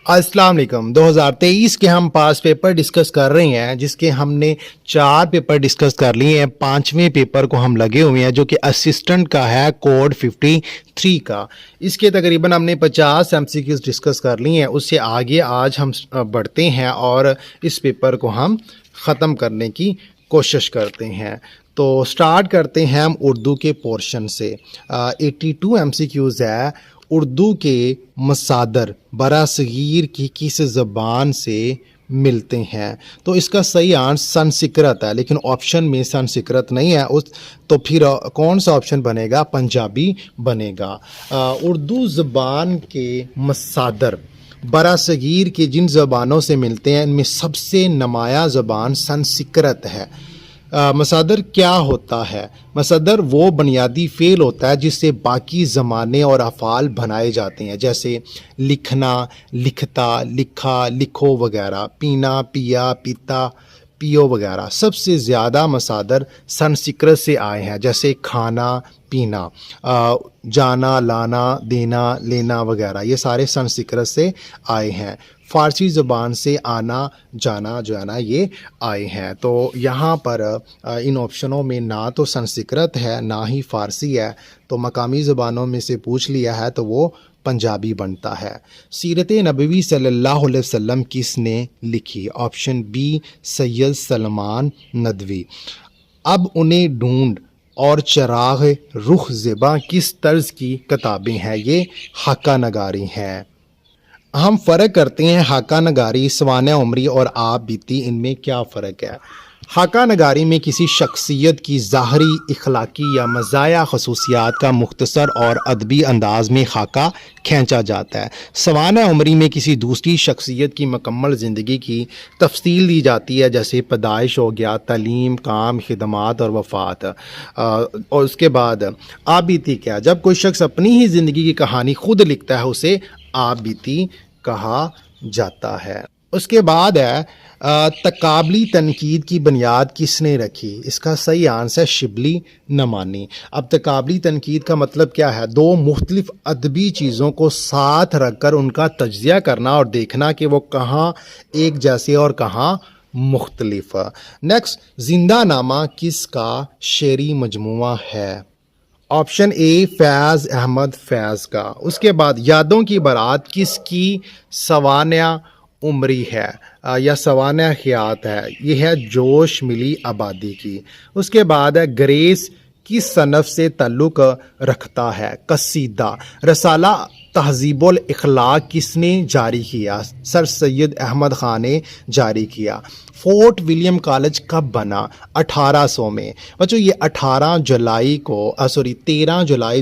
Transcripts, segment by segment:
अस्सलाम वालेकुम। 2023 के हम पास पेपर डिस्कस कर रहे हैं, जिसके हमने 4 पेपर डिस्कस कर लिए हैं। 5वें पेपर को हम लगे हुए हैं, जो कि असिस्टेंट का है, कोड 53 का। इसके तकरीबन हमने 50 एमसीक्यूज डिस्कस कर लिए हैं। उससे आगे आज हम बढ़ते हैं और इस पेपर को हम ख़त्म करने की कोशिश करते हैं। तो स्टार्ट करते हैं हम उर्दू के पोर्शन से। 82 एमसीक्यूज है। उर्दू के मसादर बरासगीर की किस ज़बान से मिलते हैं? तो इसका सही आंसर संस्कृत है, लेकिन ऑप्शन में संस्कृत नहीं है। उस तो फिर कौन सा ऑप्शन बनेगा? पंजाबी बनेगा। उर्दू ज़बान के मसादर बरासगीर के जिन ज़बानों से मिलते हैं, इनमें सबसे नुमाया ज़बान संस्कृत है। मसादर क्या होता है? मसादर वो बुनियादी फ़ेल होता है जिससे बाकी ज़माने और अफ़ाल बनाए जाते हैं, जैसे लिखना, लिखता, लिखा, लिखो वगैरह, पीना, पिया, पीता, पियो वगैरह। सबसे ज़्यादा मसादर संस्कृत से आए हैं, जैसे खाना, पीना, जाना, लाना, देना, लेना वगैरह। ये सारे संस्कृत से आए हैं। फ़ारसी ज़बान से आना, जाना जो है ना, ये आए हैं। तो यहाँ पर इन ऑप्शनों में ना तो संस्कृत है, ना ही फ़ारसी है। तो मकामी ज़बानों में से पूछ लिया है तो वो पंजाबी बनता है। सीरत नबवी सल्लल्लाहु अलैहि वसल्लम किसने लिखी? Option B Syed Salman Nadvi. अब उन्हें ढूंढ और चराग़ रुख ज़ेबा किस तर्ज की किताबें हैं? ये हाका नगारी हैं। हम फ़र्क करते हैं हाका नगारी, सवाना उमरी और आप बीती, इनमें क्या फ़र्क है? हाका नगारी में किसी शख्सियत की ज़ाहरी, इखलाकी या मज़ाया खसूसियात का मुख्तसर और अदबी अंदाज में खाका खींचा जाता है। सवाना उमरी में किसी दूसरी शख्सियत की मुकम्मल ज़िंदगी की तफसील दी जाती है, जैसे पैदाइश हो गया, तालीम, काम, खिदमात और वफ़ात। और उसके बाद आप बीती क्या? जब कोई शख्स अपनी ही ज़िंदगी की कहानी खुद लिखता है, उसे आप बीती कहा जाता है। उसके बाद है तकाबली तनकीद की बुनियाद किसने रखी? इसका सही आंसर है शिबली नमानी। अब तकाबली तनकीद का मतलब क्या है? दो मुख्तलिफ अदबी चीज़ों को साथ रखकर उनका तज्ज़िया करना और देखना कि वो कहाँ एक जैसे और कहाँ मुख्तलिफ। नेक्स्ट, जिंदा नामा किसका शेरी मजमुआ है? ऑप्शन ए फैज़ अहमद फैज़ का। उसके बाद यादों की बारात किसकी सवाना उमरी है या सवाना ख्यात है? यह है जोश मिली आबादी की। उसके बाद है ग्रेस किस सनफ़ से ताल्लुक़ रखता है? कसीदा। रसाला तहज़ीबुल इखलाक किसने जारी किया? सर सैयद अहमद ख़ान ने जारी किया। फोर्ट विलियम कॉलेज कब बना? 1800 में। बच्चों ये 13 जुलाई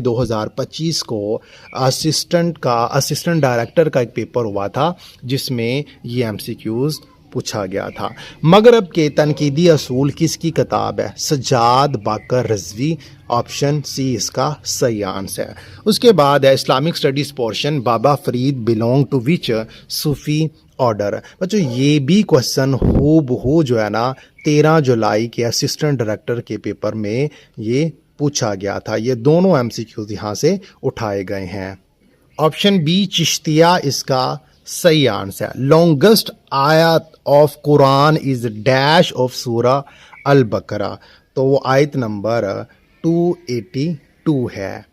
2025 को असिस्टेंट डायरेक्टर का एक पेपर हुआ था, जिसमें ये एमसीक्यूज़ पूछा गया था। मगरब के तनकीदी असूल किसकी किताब है? सज्जाद बाकर रज़वी। ऑप्शन सी इसका सही आंसर है। उसके बाद है Islamic studies portion, Baba Farid belong to which Sufi order? बच्चों ये भी क्वेश्चन हूबहू जो है ना 13 जुलाई के असिस्टेंट डायरेक्टर के पेपर में ये पूछा गया था। ये दोनों एमसीक्यूज़ यहाँ से उठाए गए हैं। ऑप्शन बी चिश्तिया इसका सही आंसर है। लॉन्गेस्ट आयत of Quran is dash of सूरा अल बकरा? तो वो आयत नंबर 282 है।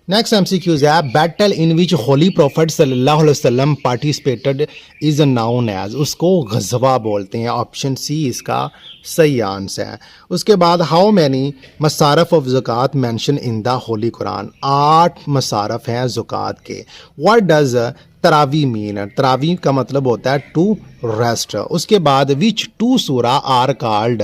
नेक्स्ट एमसीक्यूज़ है battle in which holy prophet सल्लल्लाहु अलैहि वसल्लम पार्टिसिपेटेड इज नाउन एज? उसको गज़वा बोलते हैं। ऑप्शन सी इसका सही आंसर है। उसके बाद हाउ मैनी मसारफ ऑफ ज़कात mention in the holy Quran? 8 मसारफ हैं ज़कात के। व्हाट डज तरावी मीन? तरावी का मतलब होता है टू रेस्ट। उसके बाद विच टू सूरा आर कॉल्ड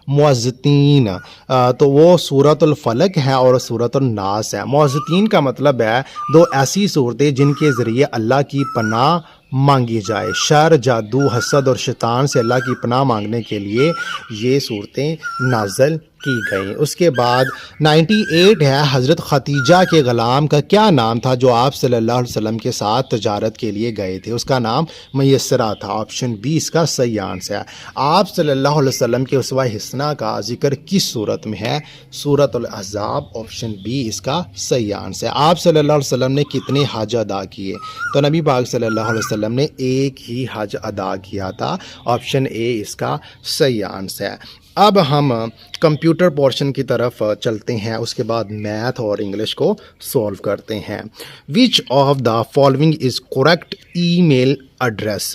मुअज़्ज़तीन? तो वो सूरतुल फलक है और सूरतुल नास है। मुअज़्ज़तीन का मतलब है दो ऐसी सूरतें जिनके ज़रिए अल्लाह की पनाह मांगी जाए। शर, जादू, हसद और शैतान से अल्लाह की पनाह मांगने के लिए ये सूरतें नाज़ल की गई। उसके बाद 98 है हज़रत खतीजा के ग़ुलाम का क्या नाम था जो आप सल्लल्लाहु अलैहि वसल्लम के साथ तजारत के लिए गए थे? उसका नाम मयसरा था। ऑप्शन ऑप्शन बी इसका सही आंसर है। आप सल्लल्लाहु अलैहि वसल्लम के उसवा हिस्ना का जिक्र किस सूरत में है? सूरत अल अहज़ाब, ऑप्शन बी इसका सही आंसर है। आप सल्लल्लाहु अलैहि वसल्लम ने कितने हज अदा किए? तो नबी पाक सल्लल्लाहु अलैहि वसल्लम ने एक ही हज अदा किया था, ऑप्शन ए इसका सही आंसर है। अब हम कंप्यूटर पोर्शन की तरफ चलते हैं, उसके बाद मैथ और इंग्लिश को सॉल्व करते हैं। Which of the following is correct email address?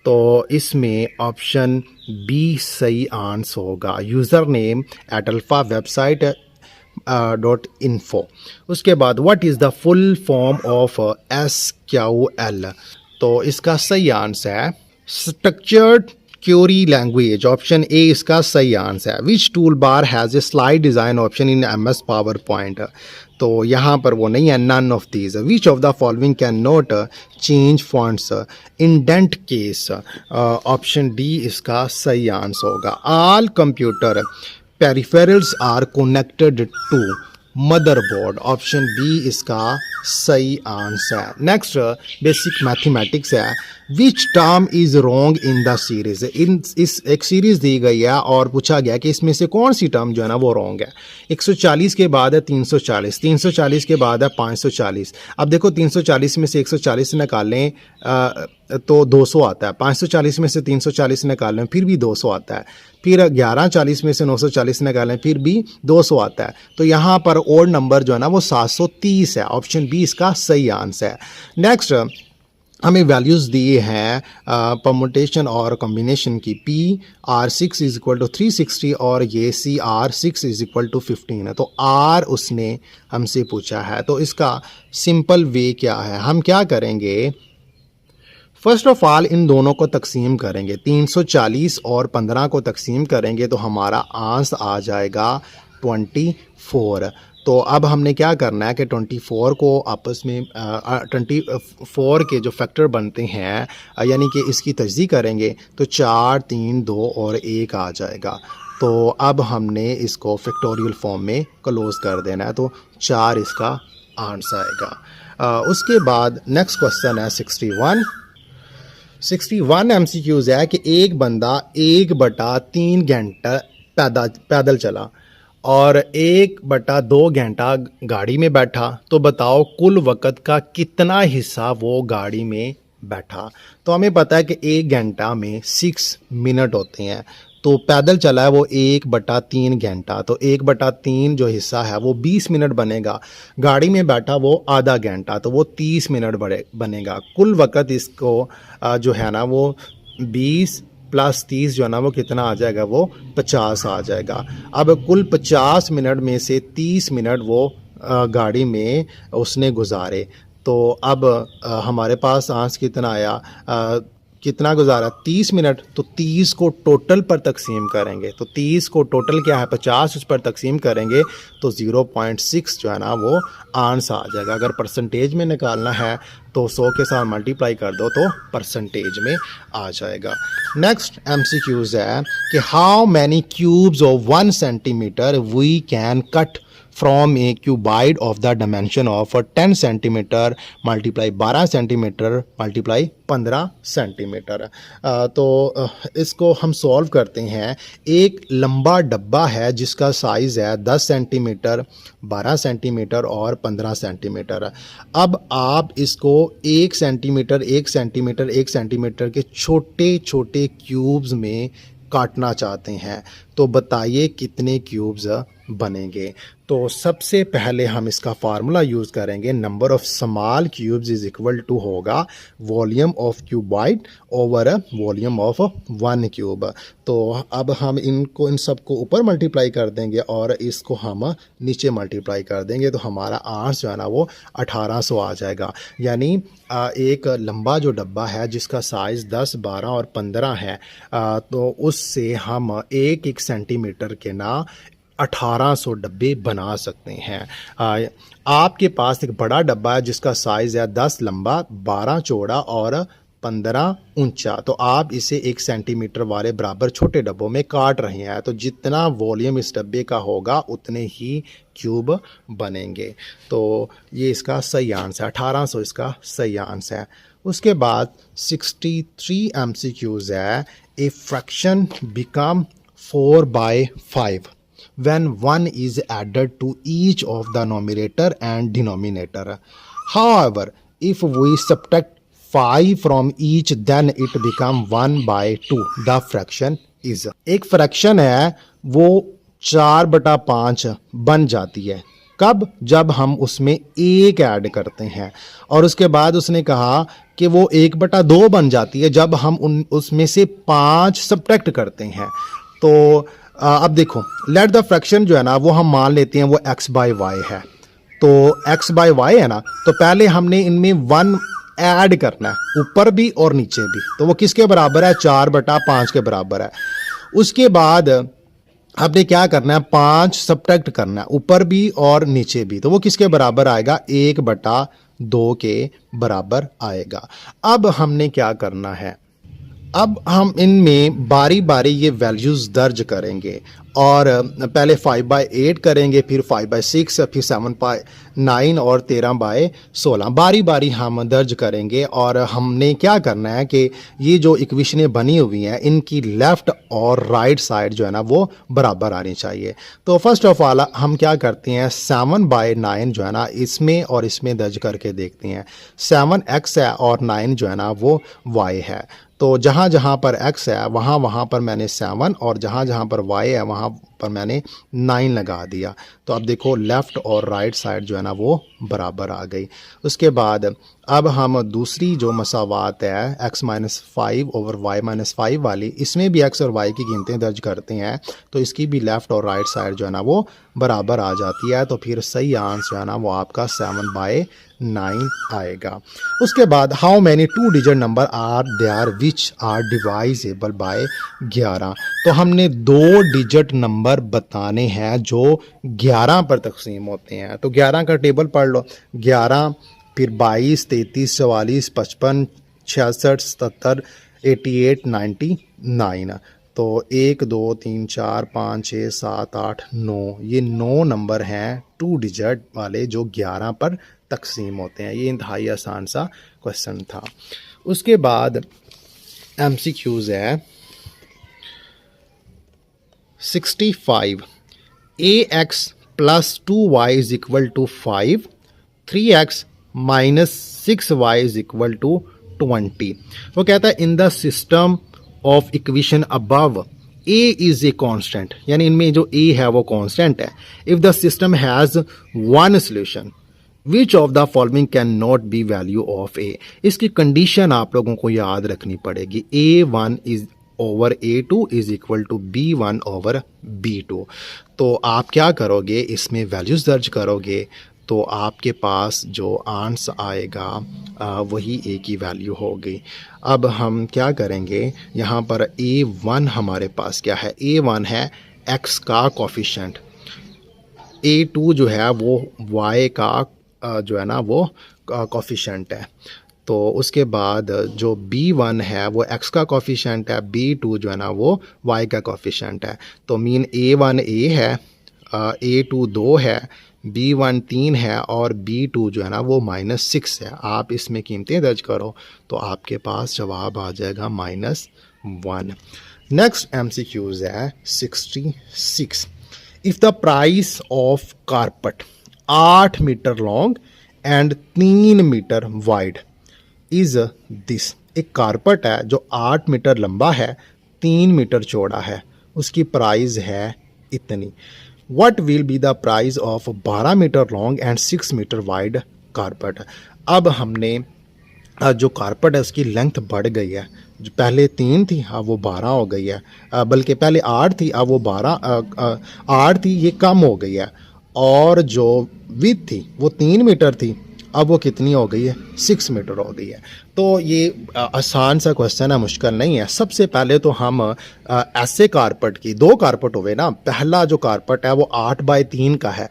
तो इसमें ऑप्शन बी सही आंसर होगा, user name @alpha website .info। उसके बाद what is the full form of SQL? तो इसका सही आंसर है structured query language, option A इसका सही आंसर है। Which tool bar has a slide design option in MS PowerPoint? तो यहाँ पर वो नहीं है, none of these. Which of the following can not change fonts indent case? Option D इसका सही आंसर होगा। All computer peripherals are connected to motherboard, option B इसका सही आंसर है। नेक्स्ट बेसिक मैथमेटिक्स है। Which term is wrong in the series? इस एक series दी गई है और पूछा गया कि इसमें से कौन सी टर्म जो है ना वो रॉन्ग है। 140 के बाद है 340, 340 के बाद है 540। अब देखो 340 में से 140 निकालें तो 200 आता है, 540 में से 340 निकालें फिर भी 200 आता है, फिर 1140 में से 940 निकालें फिर भी 200 आता है। तो यहाँ पर ओड नंबर जो है ना वो 730 है, ऑप्शन बी इसका सही आंसर है। नेक्स्ट हमें वैल्यूज़ दिए हैं परमुटेशन और कॉम्बिनेशन की। PR6 इज इक्वल टू 360 और ये CR6 इज इक्वल टू 15 है। तो R उसने हमसे पूछा है, तो इसका सिंपल वे क्या है? हम क्या करेंगे, फर्स्ट ऑफ ऑल इन दोनों को तकसीम करेंगे, 340 और 15 को तकसीम करेंगे तो हमारा आंसर आ जाएगा 24। तो अब हमने क्या करना है कि 24 को आपस में 24 के जो फैक्टर बनते हैं यानी कि इसकी तजज़ीह करेंगे तो 4, 3, 2 और 1 आ जाएगा। तो अब हमने इसको फैक्टोरियल फॉर्म में क्लोज कर देना है, तो 4 इसका आंसर आएगा। उसके बाद नेक्स्ट क्वेश्चन है 61 MCQs है कि एक बंदा 1/3 घंटा पैदल चला और 1/2 घंटा गाड़ी में बैठा, तो बताओ कुल वक़्त का कितना हिस्सा वो गाड़ी में बैठा? तो हमें पता है कि 1 घंटा में 6 मिनट होते हैं, तो पैदल चला है वो 1/3 घंटा, तो 1/3 जो हिस्सा है वो 20 मिनट बनेगा। गाड़ी में बैठा वो आधा घंटा, तो वो 30 मिनट बनेगा। कुल वक़्त इसको जो है ना वो 20 + 30 जो है ना वो कितना आ जाएगा, वो 50 आ जाएगा। अब कुल 50 मिनट में से 30 मिनट वो गाड़ी में उसने गुजारे, तो अब हमारे पास आंसर कितना आया, कितना गुजारा 30 मिनट, तो 30 को टोटल पर तकसीम करेंगे, तो 30 को टोटल क्या है 50 उस पर तकसीम करेंगे तो 0.6 जो है ना वो आंसर आ जाएगा। अगर परसेंटेज में निकालना है तो 100 के साथ मल्टीप्लाई कर दो तो परसेंटेज में आ जाएगा। नेक्स्ट MCQs है कि how many cubes of 1 centimetre we can cut from a cuboid of the dimension of 10 centimetre multiply 12 centimetre multiply 15 centimetre. तो इसको हम सॉल्व करते हैं। एक लंबा डब्बा है जिसका साइज़ है 10 सेंटीमीटर, 12 सेंटीमीटर और 15 सेंटीमीटर। अब आप इसको 1 सेंटीमीटर 1 सेंटीमीटर 1 सेंटीमीटर के छोटे छोटे क्यूब्स में काटना चाहते हैं, तो बताइए कितने क्यूब्स बनेंगे। तो सबसे पहले हम इसका फार्मूला यूज़ करेंगे, number of small cubes is equal to होगा volume of cuboid over volume of 1 cube. तो अब हम इन सबको ऊपर मल्टीप्लाई कर देंगे और इसको हम नीचे मल्टीप्लाई कर देंगे, तो हमारा आंसर जो है ना वो 1800 आ जाएगा। यानी एक लंबा जो डब्बा है जिसका साइज़ 10, 12 और 15 है, तो उससे हम 1 सेंटीमीटर के ना 1800 डब्बे बना सकते हैं। आपके पास एक बड़ा डब्बा है जिसका साइज़ है 10 लंबा, 12 चौड़ा और 15 ऊंचा। तो आप इसे 1 सेंटीमीटर वाले बराबर छोटे डब्बों में काट रहे हैं, तो जितना वॉल्यूम इस डब्बे का होगा उतने ही क्यूब बनेंगे। तो ये इसका सही आंसर है, 1800 इसका सही आंसर है। उसके बाद 63 MCQs है। A fraction become 4/5 when 1 is added to each of the numerator and denominator. However, if we subtract 5 from each, then it become 1/2. The fraction is, एक फ्रैक्शन है वो 4/5 बन जाती है। कब? जब हम उसमें एक ऐड करते हैं। और उसके बाद उसने कहा कि वो 1/2 बन जाती है जब हम उसमें से 5 सब्ट्रैक्ट करते हैं। तो अब देखो, लेट द फ्रैक्शन जो है ना वो हम मान लेते हैं वो x/y है। तो x/y है ना, तो पहले हमने इनमें 1 ऐड करना है, ऊपर भी और नीचे भी। तो वो किसके बराबर है? 4/5 के बराबर है। उसके बाद आपने क्या करना है? 5 सब्ट्रैक्ट करना है, ऊपर भी और नीचे भी। तो वो किसके बराबर आएगा? 1/2 के बराबर आएगा। अब हमने क्या करना है? अब हम इनमें बारी बारी ये वैल्यूज़ दर्ज करेंगे और पहले 5/8 करेंगे, फिर 5/6, फिर 7/9 और 13/16 बारी बारी हम दर्ज करेंगे। और हमने क्या करना है कि ये जो इक्वेशनें बनी हुई हैं इनकी लेफ़्ट और राइट साइड जो है ना वो बराबर आनी चाहिए। तो फर्स्ट ऑफ ऑल हम क्या करते हैं, 7/9 जो है ना इसमें और इसमें दर्ज करके देखते हैं। 7 x है और 9 जो है ना वो y है। तो जहाँ जहाँ पर x है वहाँ वहाँ पर मैंने 7 और जहाँ जहाँ पर y है वहाँ पर मैंने 9 लगा दिया। तो अब देखो लेफ़्ट और राइट साइड जो है ना वो बराबर आ गई। उसके बाद अब हम दूसरी जो मसावात है x-5 ओवर y-5 वाली, इसमें भी x और y की कीमतें दर्ज करते हैं तो इसकी भी लेफ़्ट और राइट साइड जो है ना वो बराबर आ जाती है। तो फिर सही आंसर जो है ना वो आपका 7/9 आएगा। उसके बाद how many 2 digit number are there which are divisible by 11। तो हमने 2 डिजिट नंबर बताने हैं जो 11 पर तकसीम होते हैं। तो 11 का टेबल पढ़ लो। 11, फिर 22, 33, 44, 55, 66, 77, 88, 99। तो 1, 2, 3, 4, 5, 6, 7, 8, 9, ये 9 नंबर हैं 2 डिजिट वाले जो 11 पर तकसीम होते हैं। ये इंतहाई आसान सा क्वेश्चन था। उसके बाद MCQs है 65। ax plus 2y is equal to 5, 3x minus 6y is equal to 20। वो कहता है in the system of equation above a is a constant, यानी इनमें जो a है वो constant है। if the system has one solution, which of the following can not be value of a। इसकी कंडीशन आप लोगों को याद रखनी पड़ेगी। a1 is over a2 is equal to b1 over b2। तो आप क्या करोगे, इसमें वैल्यूज़ दर्ज करोगे तो आपके पास जो आंसर आएगा वही a की वैल्यू होगी। अब हम क्या करेंगे, यहाँ पर a1 हमारे पास क्या है, a1 है x का कोफिशिएंट, a2 जो है वो y का जो है ना वो कोफिशिएंट है। तो उसके बाद जो b1 है वो x का कोफिशिएंट है, b2 जो है ना वो y का कोफिशिएंट है। तो मीन a1 a है, a2 2 है, b1 3 है और b2 जो है ना वो -6 है। आप इसमें कीमतें दर्ज करो तो आपके पास जवाब आ जाएगा -1। नेक्स्ट MCQs है 66। If the price of carpet 8 metre long and 3 metre wide is this. एक कारपेट है जो 8 मीटर लंबा है, 3 मीटर चौड़ा है, उसकी प्राइस है इतनी। What will be the price of 12 metre long and 6 metre wide carpet. अब हमने जो कारपेट है उसकी लेंथ बढ़ गई है, जो पहले 3 थी अब वो 12 हो गई है, बल्कि पहले 8 थी अब वो 8 थी, ये कम हो गई है। और जो विड्थ थी वो 3 मीटर थी, अब वो कितनी हो गई है, 6 मीटर हो गई है। तो ये आसान सा क्वेश्चन है, मुश्किल नहीं है। सबसे पहले तो हम ऐसे कारपेट की 2 कारपेट हुए ना, पहला जो कारपेट है वो 8/3 का है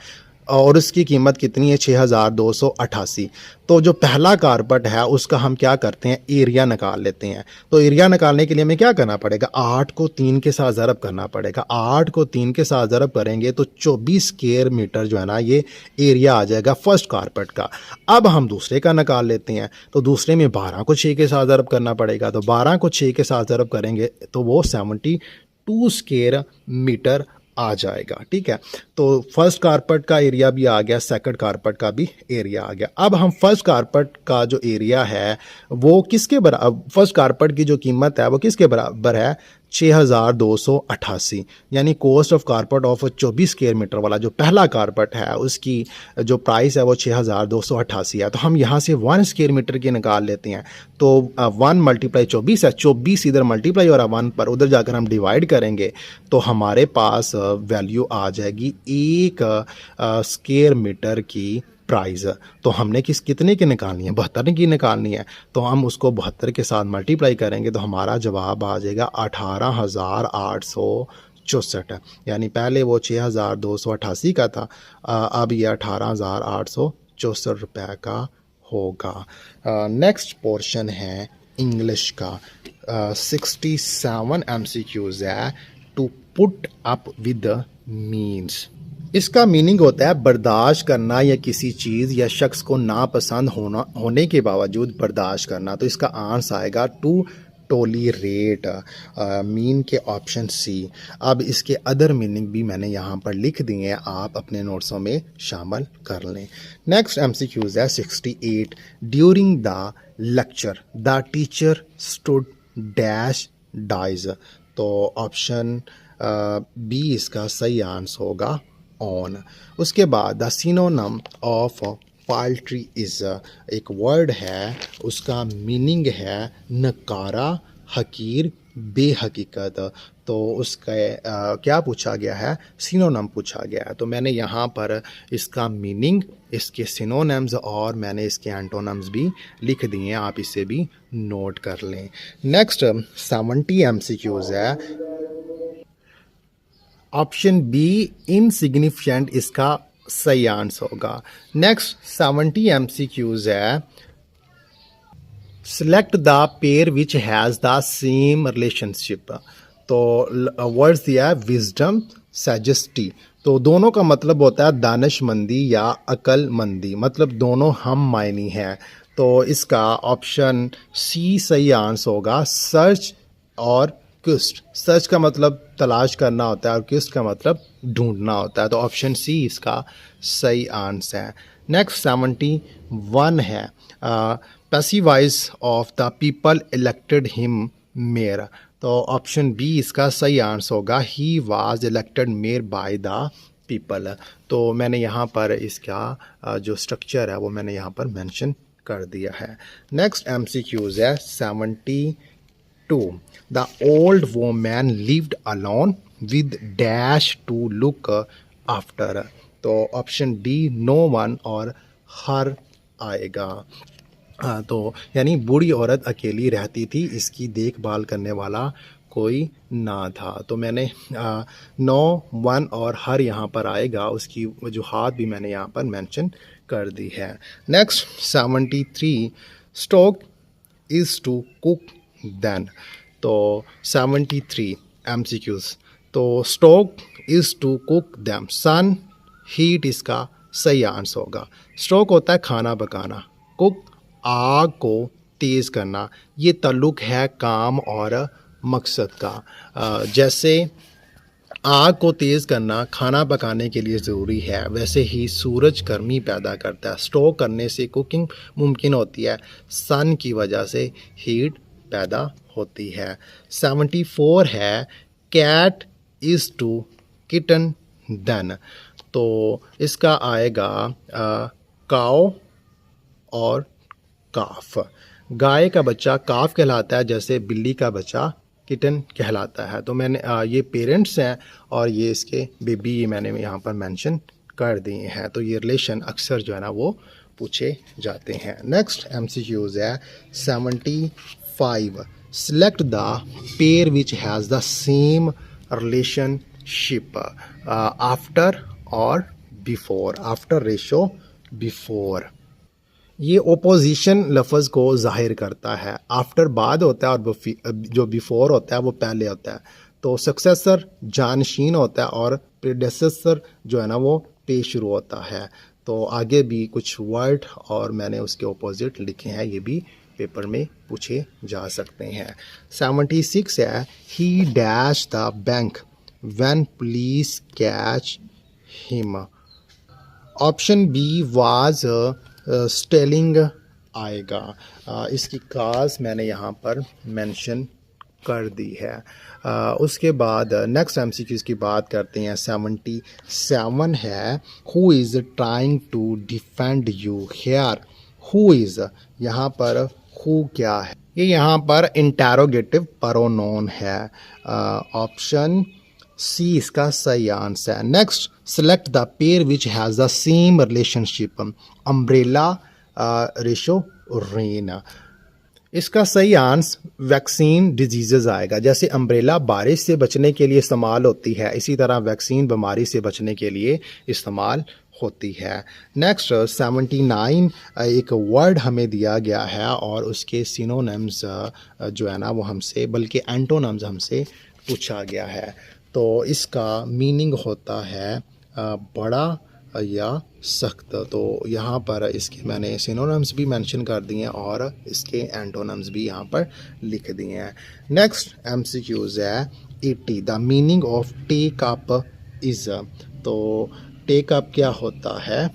और उसकी कीमत कितनी है 6288। तो जो पहला कारपेट है उसका हम क्या करते हैं, एरिया निकाल लेते हैं। तो एरिया निकालने के लिए हमें क्या करना पड़ेगा, 8 को 3 के साथ ज़रब करना पड़ेगा। 8 को 3 के साथ ज़रब करेंगे तो 24 स्क्वायर मीटर जो है ना ये एरिया आ जाएगा फर्स्ट कारपेट का। अब हम दूसरे का निकाल लेते हैं। तो दूसरे में 12 को 6 के साथ ज़रब करना पड़ेगा। तो 12 को 6 के साथ ज़रब करेंगे तो वो 72 स्क्वायर मीटर आ जाएगा। ठीक है, तो फर्स्ट कारपेट का एरिया भी आ गया, सेकंड कारपेट का भी एरिया आ गया। अब हम फर्स्ट कारपेट का जो एरिया है वो किसके बराबर, फर्स्ट कारपेट की जो कीमत है वो किसके बराबर है, 6288। यानी cost of carpet of 24 square metre वाला जो पहला कारपेट है उसकी जो प्राइस है वो 6288 है। तो हम यहाँ से 1 स्क्वायर मीटर की निकाल लेते हैं। तो 1 × 24 है, 24 इधर मल्टीप्लाई हो रहा है 1 पर, उधर जाकर हम डिवाइड करेंगे तो हमारे पास वैल्यू आ जाएगी 1 स्क्वायर मीटर की प्राइस। तो हमने कितने की निकालनी है, 72 की निकालनी है। तो हम उसको 72 के साथ मल्टीप्लाई करेंगे तो हमारा जवाब आ जाएगा 18,864। यानी पहले वो 6288 का था, अब ये 18,864 रुपये का होगा। नेक्स्ट पोर्शन है इंग्लिश का। 67 MCQs है, to put up with means. इसका मीनिंग होता है बर्दाश्त करना या किसी चीज़ या शख्स को नापसंद होने के बावजूद बर्दाश्त करना। तो इसका आंसर आएगा टू टोलरेट, मीन के ऑप्शन सी। अब इसके अदर मीनिंग भी मैंने यहाँ पर लिख दिए हैं, आप अपने नोट्सों में शामिल कर लें। नेक्स्ट MCQs है 68। During the lecture the teacher stud dash dies. तो ऑप्शन बी इसका सही आंसर होगा ऑन। उसके बाद the synonym of paltry is, एक वर्ड है उसका मीनिंग है नकारा, हकीर, बेहकीकत। तो उसका क्या पूछा गया है, सिनोनिम पूछा गया है। तो मैंने यहाँ पर इसका मीनिंग, इसके सिनोनिम्स और मैंने इसके एंटोनिम्स भी लिख दिए हैं, आप इसे भी नोट कर लें। नेक्स्ट 70 MCQs है। ऑप्शन बी इनसिग्निफिकेंट इसका सही आंसर होगा। नेक्स्ट 70 MCQs है। Select the pair which has the same relationship. तो वर्ड्स दिया है विजडम, सजेस्टी। तो दोनों का मतलब होता है दानिशमंदी या अक्लमंदी, मतलब दोनों हम मायनी हैं। तो इसका ऑप्शन सी सही आंसर होगा, सर्च और क्विस्ट। सर्च का मतलब तलाश करना होता है और क्विस्ट का मतलब ढूंढना होता है। तो ऑप्शन सी इसका सही आंसर है। नेक्स्ट 71 है। Passivise of the people elected him mayor. तो ऑप्शन बी इसका सही आंसर होगा, he was elected mayor by the people. तो मैंने यहाँ पर इसका जो स्ट्रक्चर है वो मैंने यहाँ पर मेंशन कर दिया है। नेक्स्ट MCQs है 72। The old woman lived alone with dash to look after. तो ऑप्शन डी नो वन और हर आएगा। तो यानी बूढ़ी औरत अकेली रहती थी, इसकी देखभाल करने वाला कोई ना था। तो मैंने नो वन और हर यहाँ पर आएगा, उसकी वजूहात भी मैंने यहाँ पर मेंशन कर दी है। Next 73 stoke is to cook then. तो 73 MCQs। तो stoke is to cook them, sun heat इसका सही आंसर होगा। स्टोक होता है खाना पकाना, कुक आग को तेज़ करना। ये ताल्लुक़ है काम और मकसद का। जैसे आग को तेज़ करना खाना पकाने के लिए ज़रूरी है, वैसे ही सूरज गर्मी पैदा करता है। स्टोक करने से कुकिंग मुमकिन होती है, सन की वजह से हीट पैदा होती है। 74 है cat is to kitten then. तो इसका आएगा काओ और काफ। गाय का बच्चा काफ कहलाता है, जैसे बिल्ली का बच्चा किटन कहलाता है। तो मैंने ये पेरेंट्स हैं और ये इसके बेबी मैंने यहाँ पर मेंशन कर दिए हैं। तो ये रिलेशन अक्सर जो है ना वो पूछे जाते हैं। नेक्स्ट MCQs है 75। Select the pair which has the same relationship after और बिफोर, आफ्टर रेशो बिफोर। ये ओपोजिशन लफ्ज़ को ज़ाहिर करता है। आफ्टर बाद होता है और जो बिफोर होता है वो पहले होता है। तो सक्सेसर जानशीन होता है और प्रेडेसेसर जो है ना वो पेश शुरू होता है। तो आगे भी कुछ वर्ड और मैंने उसके ओपोजिट लिखे हैं, ये भी पेपर में पूछे जा सकते हैं। 76 है, he dash the bank when police catch him. Option B was stealing आएगा। इसकी काज मैंने यहाँ पर मेंशन कर दी है। उसके बाद नेक्स्ट एमसीक्यूज़ की बात करते हैं। 77 है, who is trying to defend you here. Who is, यहाँ पर हु क्या है, ये यहाँ पर इंटेरोगेटिव प्रोनाउन है। ऑप्शन सी इसका सही आंसर है। Next, select the pair which has the same relationship, umbrella ratio rain. इसका सही आंसर वैक्सीन डिजीज़ आएगा। जैसे अम्ब्रेला बारिश से बचने के लिए इस्तेमाल होती है, इसी तरह वैक्सीन बीमारी से बचने के लिए इस्तेमाल होती है। नेक्स्ट 79, एक वर्ड हमें दिया गया है और उसके सिनोनिम्स जो है ना वो हमसे, बल्कि एंटोनिम्स हमसे पूछा गया है। तो इसका मीनिंग होता है बड़ा या सख्त। तो यहाँ पर इसके मैंने सिनोनिम्स भी मेंशन कर दिए हैं और इसके एंटोनिम्स भी यहाँ पर लिख दिए हैं। नेक्स्ट एमसीक्यूज़ है 80, the meaning of take up is. तो टेक अप क्या होता है?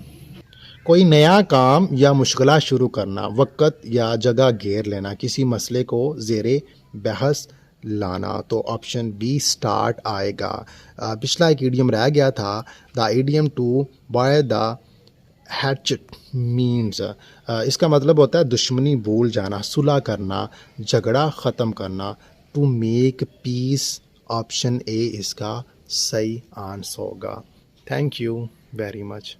कोई नया काम या मुश्किल शुरू करना, वक़्त या जगह घेर लेना, किसी मसले को ज़ेरे बहस लाना। तो ऑप्शन बी स्टार्ट आएगा। पिछला एक ईडियम रह गया था, the idiom to bury the hatchet means. इसका मतलब होता है दुश्मनी भूल जाना, सुलह करना, झगड़ा ख़त्म करना, to make peace. Option A इसका सही आंसर होगा। Thank you very much.